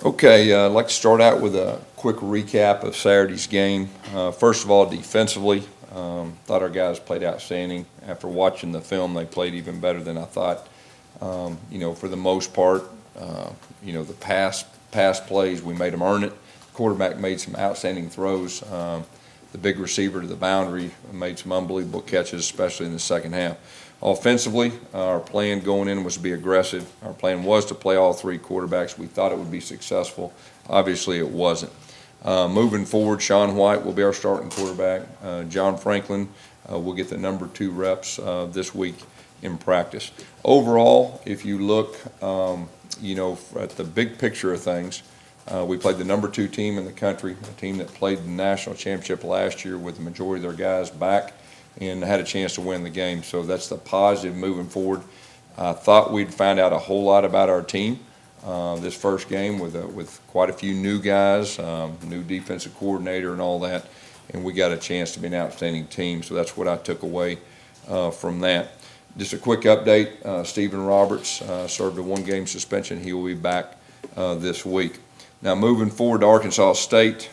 Okay, I'd like to start out with a quick recap of Saturday's game. First of all, defensively, thought our guys played outstanding. After watching the film, they played even better than I thought. For the most part, the pass plays, we made them earn it. The quarterback made some outstanding throws. The big receiver to the boundary made some unbelievable catches, especially in the second half. Offensively, our plan going in was to be aggressive. Our plan was to play all three quarterbacks. We thought it would be successful. Obviously, it wasn't. Moving forward, Sean White will be our starting quarterback. John Franklin will get the number 2 reps this week in practice. Overall, if you look, at the big picture of things, we played the number 2 team in the country, a team that played the national championship last year with the majority of their guys back and had a chance to win the game. So that's the positive moving forward. I thought we'd find out a whole lot about our team this first game with quite a few new guys, new defensive coordinator and all that, and we got a chance to be an outstanding team. So that's what I took away from that. Just a quick update, Stephen Roberts served a 1-game suspension. He will be back this week. Now moving forward to Arkansas State,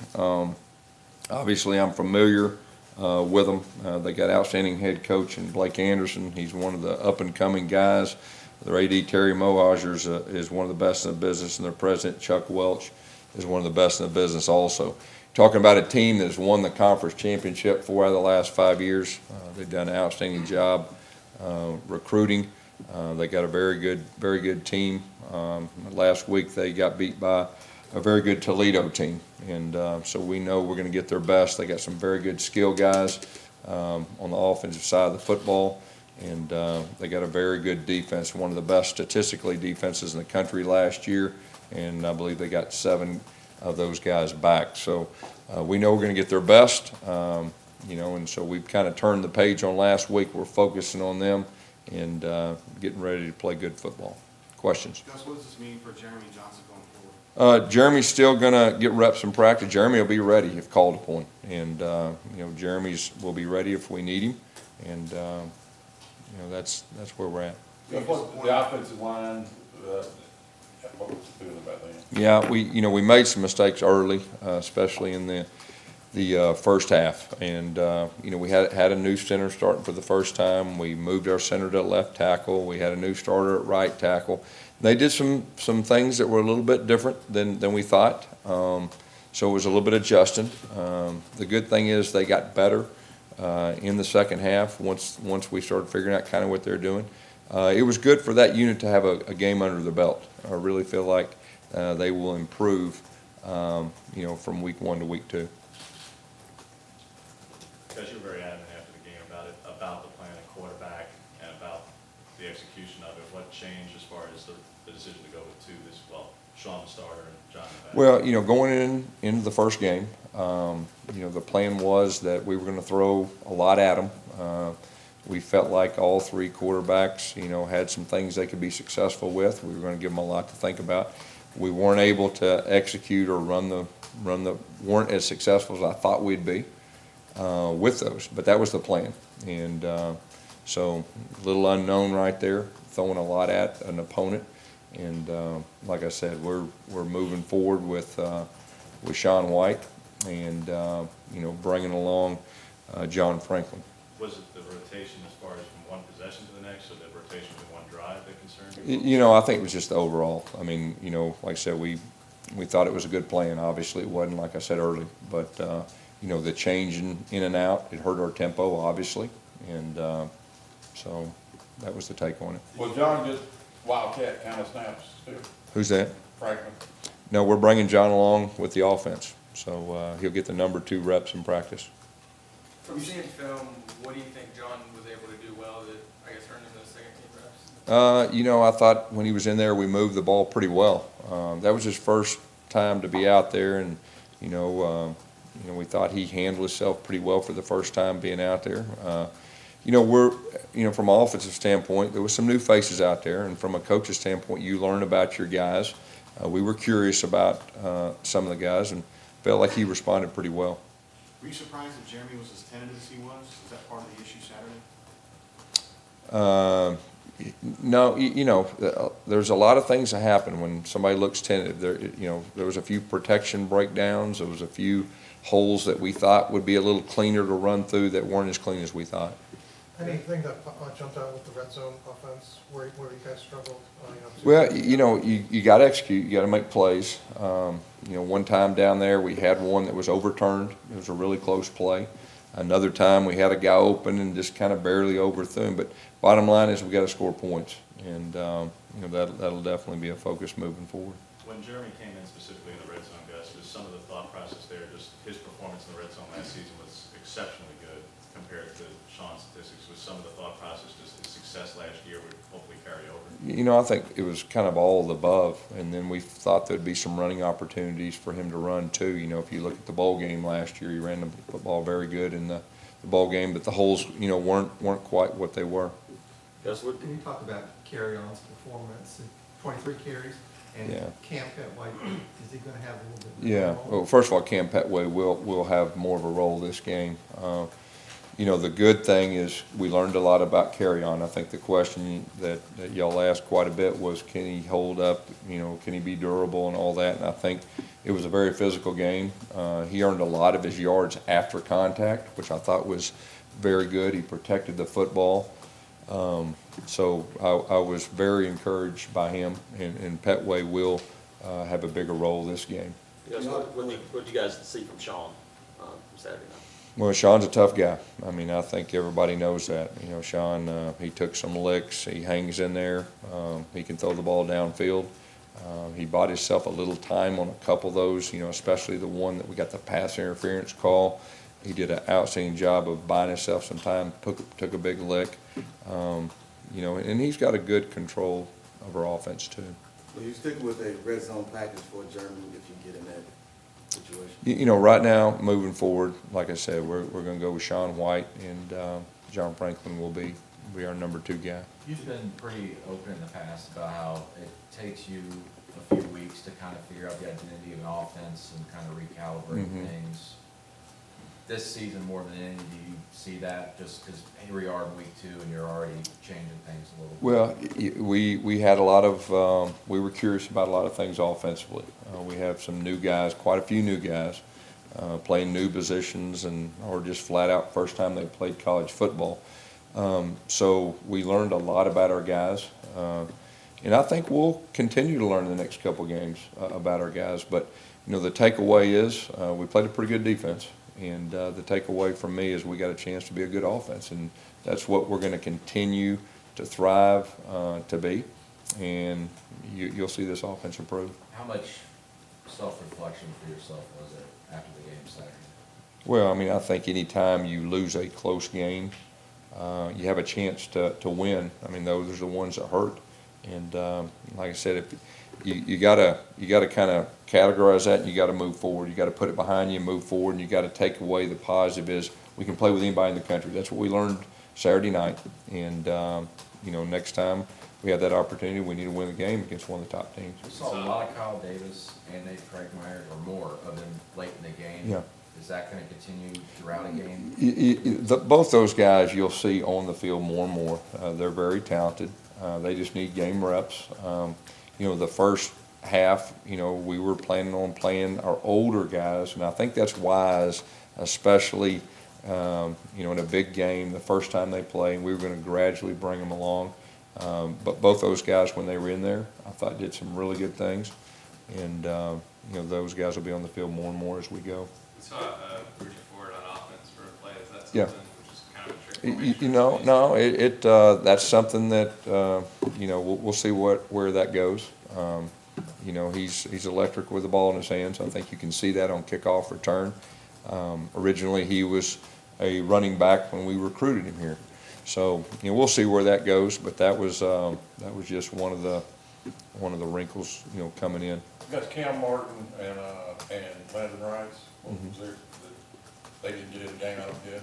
obviously I'm familiar with them. They got outstanding head coach in Blake Anderson. He's one of the up-and-coming guys. Their AD, Terry Mohagers, is one of the best in the business, and their president, Chuck Welch, is one of the best in the business also. Talking about a team that's won the conference championship 4 out of the last 5 years. They've done an outstanding job recruiting. They got a very good team. Last week they got beat by a very good Toledo team, and so we know we're going to get their best. They got some very good skill guys on the offensive side of the football, and they got a very good defense, one of the best statistically defenses in the country last year, and I believe they got 7 of those guys back. So we know we're going to get their best, and so we've kind of turned the page on last week. We're focusing on them and getting ready to play good football. Questions? Gus, what does this mean for Jeremy Johnson going forward? Jeremy's still going to get reps in practice. Jeremy will be ready if called upon, and Jeremy's will be ready if we need him, and that's where we're at. The offensive line, what was the feeling about that? Yeah, we made some mistakes early, especially in the first half, and we had a new center starting for the first time. We moved our center to left tackle. We had a new starter at right tackle. They did some things that were a little bit different than we thought, so it was a little bit adjusting. The good thing is they got better in the second half once we started figuring out kind of what they're doing. It was good for that unit to have a game under the belt. I really feel like they will improve, from week 1 to week 2. Because you were very adamant after the game about the plan of quarterback and about the execution of it. What changed as far as the decision to go with 2 Sean the starter and John the back? Well, going into the first game, the plan was that we were going to throw a lot at them. We felt like all 3 quarterbacks, had some things they could be successful with. We were going to give them a lot to think about. We weren't able to execute or weren't as successful as I thought we'd be with those, but that was the plan. And so a little unknown right there, throwing a lot at an opponent. And like I said, we're moving forward with Sean White and bringing along John Franklin. Was it the rotation as far as from one possession to the next, or the rotation to one drive that concerned you? I think it was just the overall. I mean, like I said, we thought it was a good plan. Obviously, it wasn't, like I said early, but the change in and out, it hurt our tempo, obviously, and so that was the take on it. Well, John just Wildcat kind of snaps too. Who's that? Franklin. No, we're bringing John along with the offense, so he'll get the number 2 reps in practice. From seeing film, what do you think John was able to do well that, I guess, earned him those second-team reps? I thought when he was in there, we moved the ball pretty well. That was his first time to be out there, and we thought he handled himself pretty well for the first time being out there. From an offensive standpoint, there was some new faces out there, and from a coach's standpoint, you learn about your guys. We were curious about some of the guys and felt like he responded pretty well. Were you surprised that Jeremy was as tentative as he was? Is that part of the issue Saturday? No, there's a lot of things that happen when somebody looks tentative. There was a few protection breakdowns. There was a few holes that we thought would be a little cleaner to run through that weren't as clean as we thought. Anything that jumped out with the red zone offense, where you guys struggled? Well, you got to execute. You got to make plays. One time down there, we had one that was overturned. It was a really close play. Another time, we had a guy open and just kind of barely overthrew him. But bottom line is we got to score points, and that'll definitely be a focus moving forward. When Jeremy came in specifically in the red zone, Gus, was some of the thought process there, just his performance in the red zone last season was exceptionally good compared to Sean's statistics. Was some of the thought process just his success last year would hopefully carry over? I think it was kind of all of the above, and then we thought there'd be some running opportunities for him to run too. If you look at the bowl game last year, he ran the football very good in the bowl game, but the holes, weren't quite what they were. Gus, can you talk about Carry-On's performance? 23 carries, and Yeah. Cam Petway, is he going to have a little bit? Yeah. more? Well, first of all, Cam Petway will have more of a role this game. The good thing is we learned a lot about Carry-On. I think the question that y'all asked quite a bit was, can he hold up? Can he be durable and all that? And I think it was a very physical game. He earned a lot of his yards after contact, which I thought was very good. He protected the football. So I was very encouraged by him, and Petway will have a bigger role this game. Yes, what did you guys see from Sean from Saturday night? Well, Sean's a tough guy. I think everybody knows that. Sean, he took some licks. He hangs in there. He can throw the ball downfield. He bought himself a little time on a couple of those, especially the one that we got the pass interference call. He did an outstanding job of buying himself some time, took a big lick. And he's got a good control of our offense too. Will you stick with a red zone package for Jeremy if you get in that situation? Right now, moving forward, like I said, we're going to go with Sean White, and John Franklin will be our number 2 guy. You've been pretty open in the past about how it takes you a few weeks to kind of figure out the identity of an offense and kind of recalibrate things. This season, more than any, do you see that just because here we are in week 2 and you're already changing things a little bit? Well, we had a lot of, we were curious about a lot of things offensively. We have some new guys, quite a few new guys, playing new positions or just flat out first time they played college football. So we learned a lot about our guys. And I think we'll continue to learn in the next couple games about our guys. But, the takeaway is we played a pretty good defense. And the takeaway from me is we got a chance to be a good offense. And that's what we're going to continue to thrive to be. And you'll see this offense improve. How much self-reflection for yourself was it after the game Saturday? Well, I think any time you lose a close game, you have a chance to win. Those are the ones that hurt. And like I said, if you gotta kind of categorize that, and you got to move forward. You got to put it behind you and move forward, and you got to take away the positive is we can play with anybody in the country. That's what we learned Saturday night. And next time we have that opportunity, we need to win the game against one of the top teams. We saw a lot of Kyle Davis and Nate Craigmeyer, or more of them late in the game. Yeah. Is that going to continue throughout a game? Both those guys you'll see on the field more and more. They're very talented. They just need game reps. The first half, we were planning on playing our older guys, and I think that's wise, especially, in a big game, the first time they play, and we were going to gradually bring them along. But both those guys, when they were in there, I thought did some really good things. And, those guys will be on the field more and more as we go. We saw Bridget Ford on offense for a play. Is that something Yeah. which is kind of a trick? No, that's something that, we'll see where that goes. He's electric with the ball in his hands. I think you can see that on kickoff return. Originally, he was a running back when we recruited him here. So, we'll see where that goes, but that was just one of the wrinkles, coming in. You got Cam Martin and Landon Rice. Was there, they didn't get in the game, I don't guess?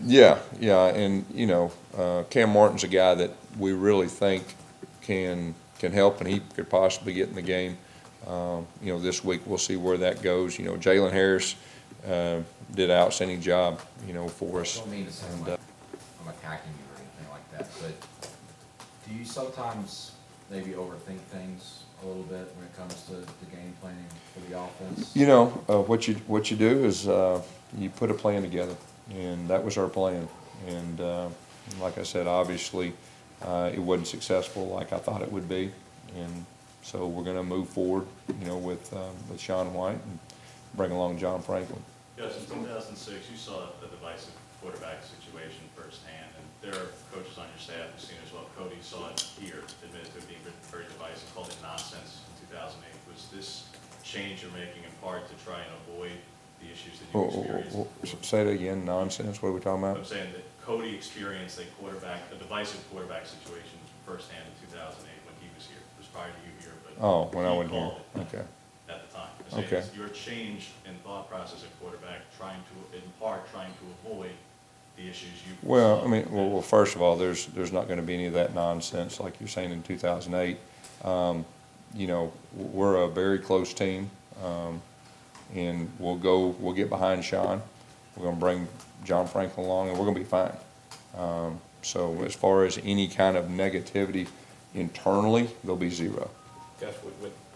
Yeah, and Cam Martin's a guy that we really think can help, and he could possibly get in the game. This week we'll see where that goes. Jalen Harris did an outstanding job, for us. I don't mean to sound like I'm attacking you or anything like that, but do do you sometimes maybe overthink things a little bit when it comes to the game planning for the offense? You know, what you do is you put a plan together, and that was our plan. And like I said, obviously, it wasn't successful like I thought it would be, and so we're going to move forward, you know, with Sean White and bring along John Franklin. Yes, in 2006, you saw a divisive quarterback situation firsthand, and there are coaches on your staff who've seen it as well. Cody saw it here, admitted to it being very divisive, called it nonsense in 2008. Was this change you're making in part to try and avoid the issues that you experienced? Say that again, nonsense, what are we talking about? I'm saying that Cody experienced a divisive quarterback situation firsthand in 2008 when he was here. It was prior to you here, but Oh, when I he went here, called it okay. at the time. I'm saying Okay. it's your change in thought process at quarterback, trying to avoid the issues you. Well, saw. I mean, well, first of all, there's not going to be any of that nonsense like you're saying in 2008. You know, we're a very close team, and we'll get behind Sean. We're going to bring John Franklin along, and we're going to be fine. So as far as any kind of negativity internally, there'll be zero. Gus,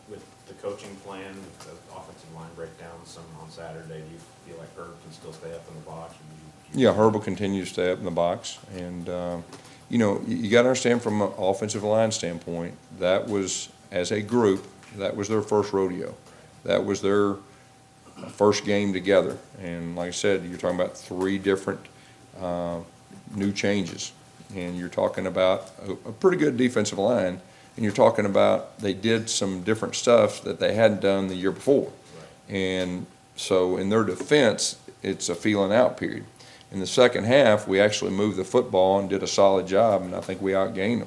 with the coaching plan, the offensive line breakdown some on Saturday, do you feel like Herb can still stay up in the box? Yeah, Herb will continue to stay up in the box, and you know, you got to understand from an offensive line standpoint, that was, as a group, that was their first rodeo. That was their first game together, and like I said, you're talking about 3 different new changes, and you're talking about a pretty good defensive line, and you're talking about they did some different stuff that they hadn't done the year before. Right. And so in their defense, it's a feeling out period. In the second half, we actually moved the football and did a solid job, and I think we outgained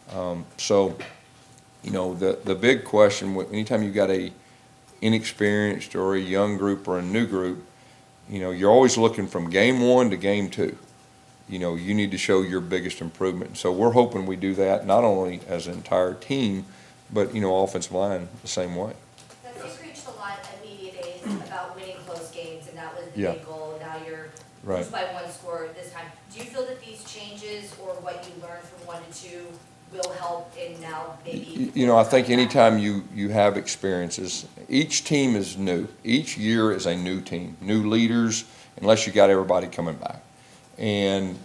them. So, you know, the big question, anytime you've got a inexperienced or a young group or a new group, you know, you're always looking from game 1 to game 2. You know, you need to show your biggest improvement. So we're hoping we do that not only as an entire team, but, you know, offensive line the same way. You preached a lot at media days about winning close games, and that was the Yeah. big goal. Now you're Right. lose by 1 score this time. Do you feel that these changes or what you learned from 1 to 2 will help in now maybe? You know, I think anytime you have experiences, each team is new. Each year is a new team, new leaders, unless you got everybody coming back. And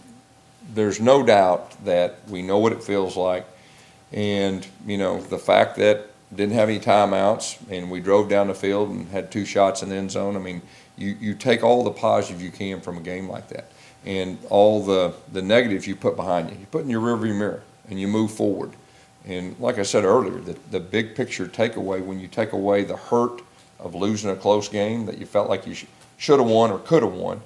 there's no doubt that we know what it feels like. And, you know, the fact that didn't have any timeouts and we drove down the field and had 2 shots in the end zone, I mean, you take all the positive you can from a game like that. And all the negatives you put behind you. You put in your rearview mirror and you move forward. And like I said earlier, the big picture takeaway, when you take away the hurt of losing a close game that you felt like you should have won or could have won,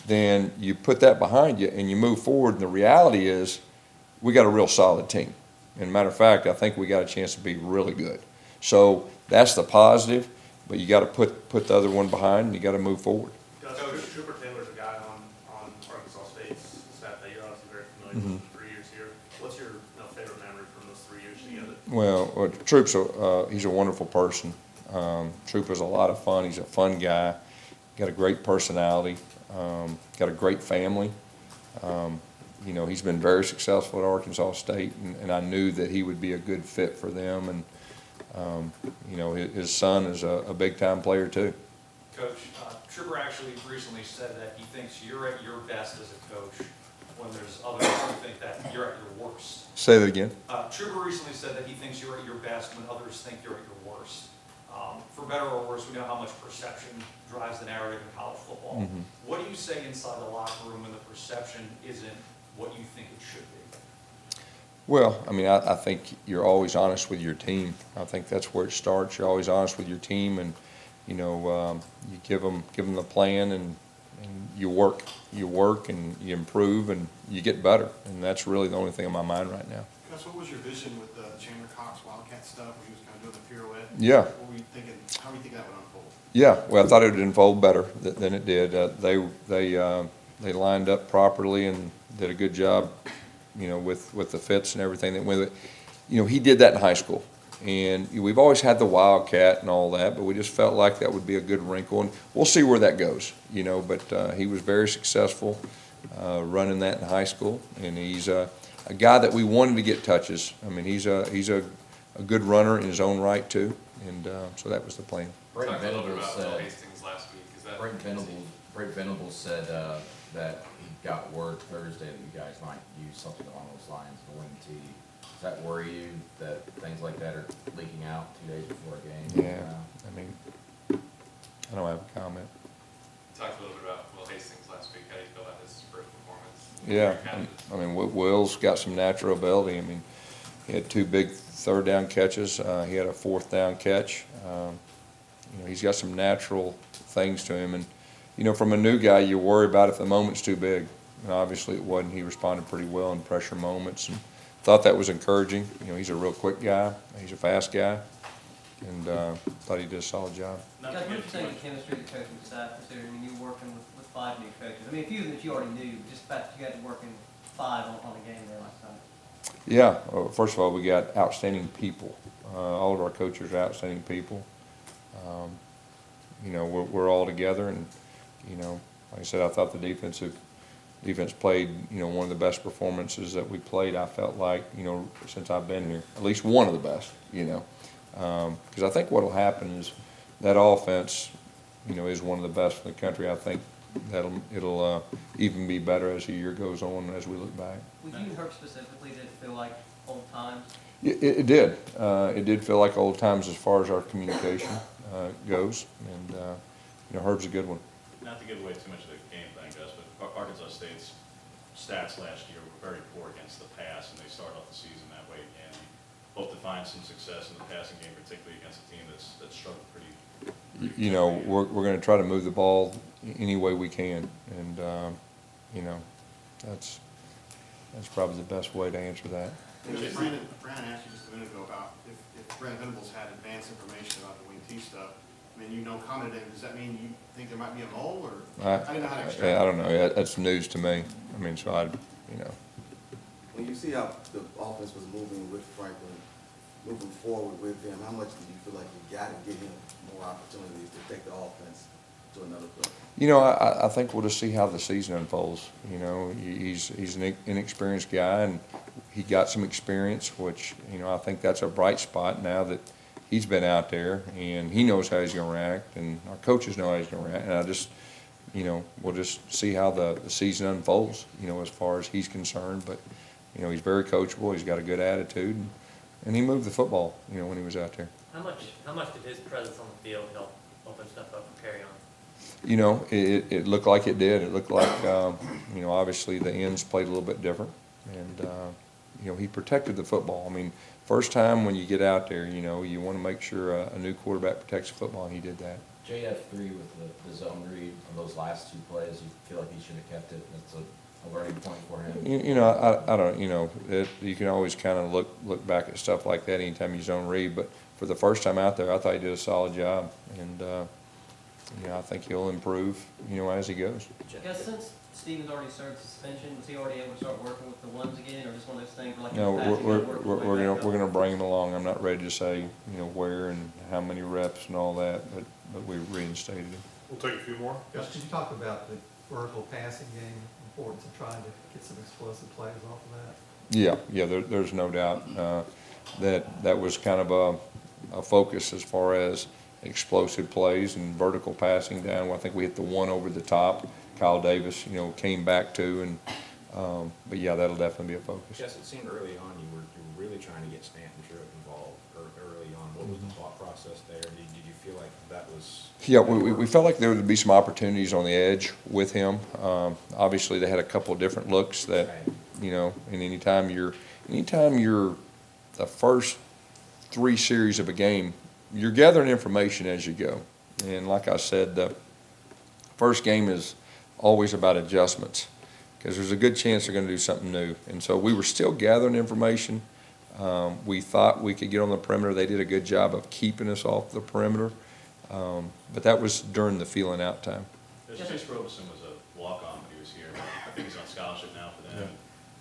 then you put that behind you and you move forward. And the reality is we got a real solid team. And matter of fact, I think we got a chance to be really good. So that's the positive, but you got to put the other one behind and you got to move forward. Gus, Trooper Taylor's a guy on Arkansas State's staff that you're obviously very familiar with for 3 years here. What's your favorite memory from those 3 years together? Well, Troop's he's a wonderful person. Troop is a lot of fun. He's a fun guy. Got a great personality. Got a great family. You know, he's been very successful at Arkansas State, and I knew that he would be a good fit for them. And you know, his son is a big-time player too. Coach, Trooper actually recently said that he thinks you're at your best as a coach when there's others who think that you're at your worst. Say that again. Trooper recently said that he thinks you're at your best when others think you're at your worst. For better or worse, we know how much perception drives the narrative in college football. Mm-hmm. What do you say inside the locker room when the perception isn't what you think it should be? Well, I mean, I think you're always honest with your team. I think that's where it starts. You're always honest with your team, and you know, you give them the plan, and you work, and you improve, and you get better. And that's really the only thing on my mind right now. Gus, what was your vision with the Chandler Cox Wildcat stuff where he was kind of doing the pirouette? Yeah. What were you thinking? How were you thinking that would unfold? Yeah, well, I thought it would unfold better than it did. They lined up properly and did a good job, you know, with the fits and everything that went with it. You know, he did that in high school, and we've always had the Wildcat and all that, but we just felt like that would be a good wrinkle, and we'll see where that goes, you know. But he was very successful running that in high school, and he's a guy that we wanted to get touches. I mean, he's a good runner in his own right too, and so that was the plan. Brent Talked a little bit Venables about Will said, Hastings last week. Is that? Brent Venables said that he got word Thursday that you guys might use something along those lines, the wing tee. Does that worry you that things like that are leaking out 2 days before a game? Yeah, I mean, I don't have a comment. Talked a little bit about Will Hastings last week. How do you feel about his first performance? Yeah, Catches. I mean, Will's got some natural ability. I mean, he had 2 big third down catches. He had a 4th down catch. You know, he's got some natural things to him. And, you know, from a new guy, you worry about if the moment's too big. And obviously it wasn't. He responded pretty well in pressure moments and thought that was encouraging. You know, he's a real quick guy. He's a fast guy. And thought he did a solid job. Guys, what do you think of the chemistry of the coaching staff, considering when you were working with 5 new coaches? I mean, a few of them that you already knew, just the fact that you had to work in 5 on a game there last time. Yeah, well, first of all, we got outstanding people. All of our coaches are outstanding people. You know, we're all together, and you know, like I said, I thought the defense played, you know, one of the best performances that we played. I felt like, you know, since I've been here, at least one of the best. You know, because I think what will happen is that offense, you know, is one of the best in the country. I think it'll even be better as the year goes on, as we look back. With you and Herb specifically, did it feel like old times? It did. It did feel like old times as far as our communication goes, and you know, Herb's a good one. Not to give away too much of the game plan, Gus, but Arkansas State's stats last year were very poor against the pass, and they start off the season that way again. We hope to find some success in the passing game, particularly against a team that's struggled pretty. You know, we're going to try to move the ball any way we can, and you know, that's probably the best way to answer that. Brandon asked you just a minute ago about if Brent Venables had advanced information about the wing T stuff. I mean, you know, commented, does that mean you think there might be a mole, or I didn't know how to extract I don't know. That's news to me. I mean, so you know. When you see how the offense was moving with Franklin, moving forward with him, how much do you feel like you got to give him more opportunities to take the offense to another place? You know, I think we'll just see how the season unfolds. You know, he's an inexperienced guy, and he got some experience, which, you know, I think that's a bright spot now that he's been out there, and he knows how he's going to react, and our coaches know how he's going to react. And I just, you know, we'll just see how the season unfolds, you know, as far as he's concerned. But, you know, he's very coachable. He's got a good attitude, and he moved the football, you know, when he was out there. How much did his presence on the field help open stuff up for carry on? You know, it looked like it did. It looked like, you know, obviously the ends played a little bit different. And, you know, he protected the football. I mean, first time when you get out there, you know, you want to make sure a new quarterback protects the football, and he did that. JF3 with the zone read on those last 2 plays, you feel like he should have kept it. That's a learning point for him. You know, I don't, you know, you can always kind of look back at stuff like that anytime you zone read. But for the first time out there, I thought he did a solid job. And, you know, I think he'll improve, you know, as he goes. Guys, since Stephen's already served suspension, was he already able to start working with the ones again, or just one of those things where like? No, we're gonna bring him along. I'm not ready to say, you know, where and how many reps and all that, but we reinstated him. We'll take a few more. Gus, could you talk about the vertical passing game, importance of trying to get some explosive plays off of that? Yeah, there's no doubt that was kind of a focus as far as explosive plays and vertical passing down. I think we hit the one over the top. Kyle Davis, you know, came back to, and but yeah, that'll definitely be a focus. Yes, it seemed early on you were really trying to get Stanton Sherrick involved early on. What was the thought process there? Did you feel like that was? Yeah, we felt like there would be some opportunities on the edge with him. Obviously, they had a couple of different looks that, you know, and anytime you're the first 3 series of a game, you're gathering information as you go. And like I said, the first game is always about adjustments because there's a good chance they're going to do something new. And so we were still gathering information. We thought we could get on the perimeter. They did a good job of keeping us off the perimeter. But that was during the feeling out time. Chase Robeson was a walk-on when he was here. I think he's on scholarship now for them.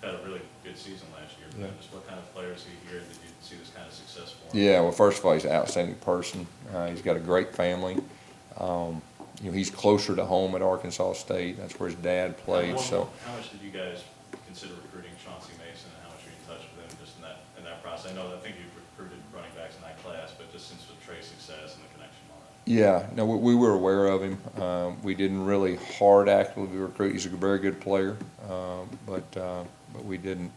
Yeah. Had a really good season last year. Yeah. Just what kind of players are you here that you see this kind of success for? Yeah, well, first of all, he's an outstanding person. He's got a great family. You know, he's closer to home at Arkansas State. That's where his dad played. How much did you guys consider recruiting Chauncey Mason, and how much I know, I think you've recruited running backs in that class, but just since with Trey's success and the connection and all that. Yeah, no, we were aware of him. We didn't really hard actively recruit. He's a very good player, but we didn't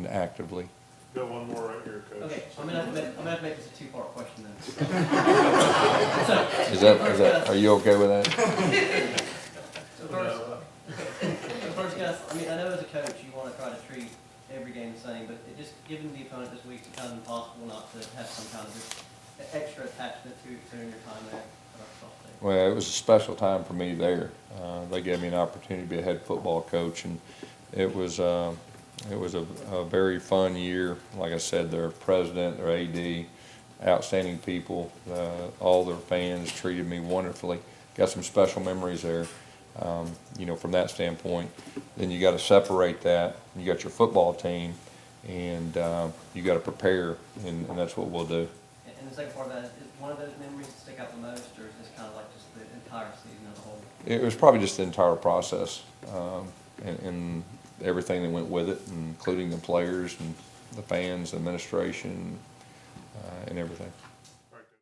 actively. Got one more right here, Coach. Okay, I'm gonna have to make this a two-part question then. Is that, are you okay with that? So first, Gus, I mean, I know as a coach, you wanna try to treat every game the same, but it just, given the opponent this week, it's kind of impossible not to have some kind of just extra attachment to considering your time there at Arkansas State. Well, it was a special time for me there. They gave me an opportunity to be a head football coach, and it was a very fun year. Like I said, their president, their AD, outstanding people. All their fans treated me wonderfully. Got some special memories there. You know, from that standpoint. Then you got to separate that. You got your football team, and you got to prepare, and that's what we'll do. And the second part of that, is one of those memories stick out the most, or is this kind of like just the entire season as a whole? It was probably just the entire process, and everything that went with it, including the players and the fans, the administration, and everything.